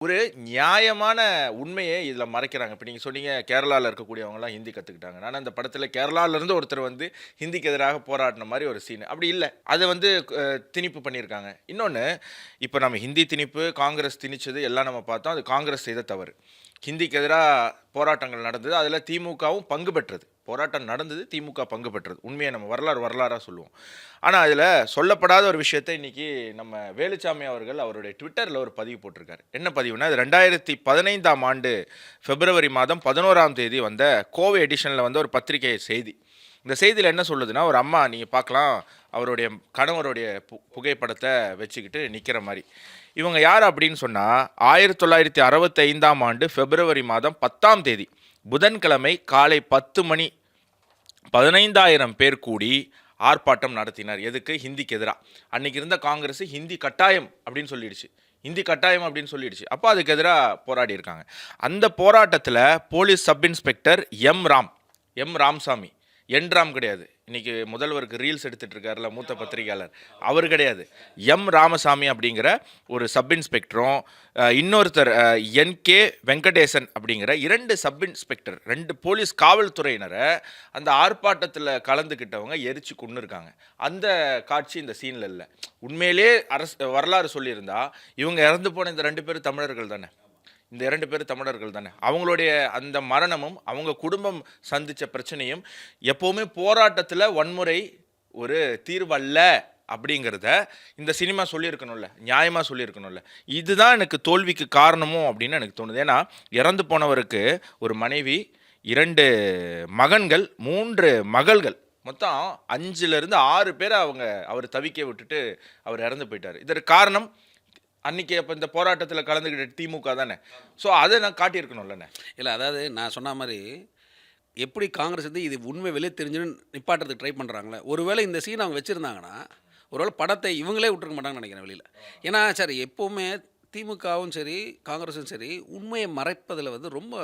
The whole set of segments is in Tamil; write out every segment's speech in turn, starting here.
ஒரு நியாயமான உண்மைய இதுல மறைக்கிறாங்க. இப்ப நீங்க சொன்னீங்க, கேரளால இருக்கக்கூடியவங்கலாம் ஹிந்தி கத்துக்கிட்டாங்கன்னு. ஆனா, அந்த படத்துல கேரளால இருந்து ஒருத்தர் வந்து ஹிந்திக்கு எதிராக போராடின மாரி ஒரு சீன். அப்படி இல்ல. அத வந்து திணிப்பு பண்ணியிருக்காங்க. இன்னொன்னு, இப்ப நம்ம ஹிந்தி திணிப்பு, காங்கிரஸ் திணிச்சது எல்லாம் நம்ம பார்த்தோம். அது காங்கிரஸ் செய்த தவறு. ஹிந்திக்கு எதிரா போராட்டங்கள் நடந்தது. அதுல திமுகவும் பங்கு பெற்றது. போராட்டம் நடந்தது. திமுக பங்கு பெற்றது. உண்மைய நம்ம வரலாறா சொல்லுவோம். ஆனா, அதுல சொல்லப்படாத ஒரு விஷயத்த இன்னைக்கு நம்ம வேலுச்சாமி அவர்கள் அவருடைய ட்விட்டர்ல ஒரு பதிவு போட்டிருக்காரு. என்ன பதிவுனா, அது 2015ஆம் ஆண்டு பிப்ரவரி மாதம் 11ஆம் தேதி வந்த கோவை எடிஷன்ல வந்த ஒரு பத்திரிகை செய்தி. இந்த செய்தியில என்ன சொல்லுதுன்னா, ஒரு அம்மா நீங்க பார்க்கலாம், அவருடைய கணவருடைய புகைப்படத்த வச்சுக்கிட்டு நிக்கிற மாரி. இவங்க யார் அப்படின்னு சொன்னா, 1965ஆம் ஆண்டு பிப்ரவரி மாதம் 10ஆம் தேதி புதன்கிழமை காலை 10 மணி 15,000 பேர் கூடி ஆர்ப்பாட்டம் நடத்தினார். எதுக்கு? ஹிந்திக்கு எதிரா. அன்னைக்கு இருந்த காங்கிரஸ் ஹிந்தி கட்டாயம் அப்படின்னு சொல்லிடுச்சு. ஹிந்தி கட்டாயம் அப்படின்னு சொல்லிடுச்சு. அப்போ அதுக்கு எதிரா போராடி இருக்காங்க. அந்த போராட்டத்தில் police sub inspector M Ramasamy, N Ram கிடையாது. இன்னைக்கு முதல்வருக்கு ரீல்ஸ் எடுத்துட்டு இருக்காருல மூத்த பத்திரிகையாளர், அவர் கிடையாது. எம் ராமசாமி அப்படிங்கிற ஒரு சப் இன்ஸ்பெக்டரும், இன்னொருத்தர் என்.கே. வெங்கடேசன் அப்படிங்கிற 2 சப் இன்ஸ்பெக்டர், 2 போலீஸ் காவல்துறையினரை அந்த ஆர்ப்பாட்டத்தில் கலந்துக்கிட்டவங்க எரிச்சு கொண்டு இருக்காங்க. அந்த காட்சி இந்த சீனில் இல்லை. உண்மையிலே வரலாறு சொல்லியிருந்தா இவங்க இறந்து போன இந்த 2 பேரும் தமிழர்கள் தானே. இந்த 2 பேரும் தமிழர்கள் தானே. அவங்களுடைய அந்த மரணமும் அவங்க குடும்பம் சந்தித்த பிரச்சனையும் எப்போவுமே போராட்டத்தில் வன்முறை ஒரு தீர்வல்ல அப்படிங்கிறத இந்த சினிமா சொல்லியிருக்கணும்ல, நியாயமாக சொல்லியிருக்கணும்ல. இதுதான் எனக்கு தோல்விக்கு காரணமோ அப்படின்னு எனக்கு தோணுது. ஏன்னா இறந்து போனவருக்கு ஒரு மனைவி, 2 மகன்கள், 3 மகள்கள், மொத்தம் 5லிருந்து 6 பேரை அவர் தவிக்க விட்டுட்டு அவர் இறந்து போயிட்டார். இதற்கு காரணம் அன்னைக்கு அப்போ இந்த போராட்டத்தில் கலந்துக்கிட்ட திமுக தானே. ஸோ அதை நான் காட்டியிருக்கணும்லண்ணே. இல்லை, அதாவது நான் சொன்ன மாதிரி எப்படி காங்கிரஸ் வந்து இது உண்மை வெளியே தெரிஞ்சுன்னு நிப்பாட்டுறதுக்கு ட்ரை பண்ணுறாங்களே, ஒருவேளை இந்த சீன் அவங்க வச்சுருந்தாங்கன்னா ஒருவேளை படத்தை இவங்களே விட்டுருக்க மாட்டாங்கன்னு நினைக்கிறேன் வெளியில். ஏன்னா சரி, எப்போவுமே திமுகவும் சரி காங்கிரஸும் சரி உண்மையை மறைப்பதில் வந்து ரொம்ப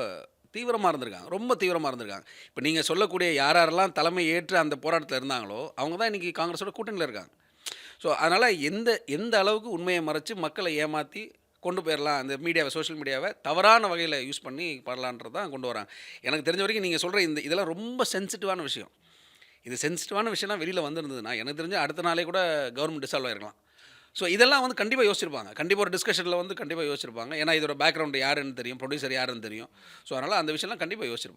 தீவிரமாக இருந்திருக்காங்க, ரொம்ப தீவிரமாக இருந்திருக்காங்க. இப்போ நீங்கள் சொல்லக்கூடிய யாரெல்லாம் தலைமை ஏற்று அந்த போராட்டத்தில் இருந்தாங்களோ அவங்க தான் இன்றைக்கி காங்கிரஸோட கூட்டணியில் இருக்காங்க. ஸோ அதனால் எந்த அளவுக்கு உண்மையை மறைச்சு மக்களை ஏமாற்றி கொண்டு போயிடலாம், அந்த மீடியாவை, சோஷியல் மீடியாவை தவறான வகையில் யூஸ் பண்ணி பண்ணலான்றது தான் கொண்டு வராங்க. எனக்கு தெரிஞ்ச வரைக்கும் நீங்கள் சொல்கிற இதெல்லாம் ரொம்ப சென்சிட்டிவான விஷயம். இது சென்சிட்டிவான விஷயம்லாம் வெளியில் வந்திருந்ததுன்னா எனக்கு தெரிஞ்சு அடுத்த நாளே கூட கவர்மெண்ட் டிசால்வ் ஆகிருக்கலாம். ஸோ இதெல்லாம் வந்து கண்டிப்பாக யோசிச்சிருப்பாங்க, கண்டிப்பாக ஒரு டிஸ்கஷனில் வந்து கண்டிப்பாக யோசிச்சிருப்பாங்க. ஏன்னா இதோட பேக்ரவுண்டு யாருன்னு தெரியும், ப்ரொடியூசர் யாருன்னு தெரியும். ஸோ அதனால் அந்த விஷயம்லாம் கண்டிப்பாக யோசிச்சிருப்பாங்க.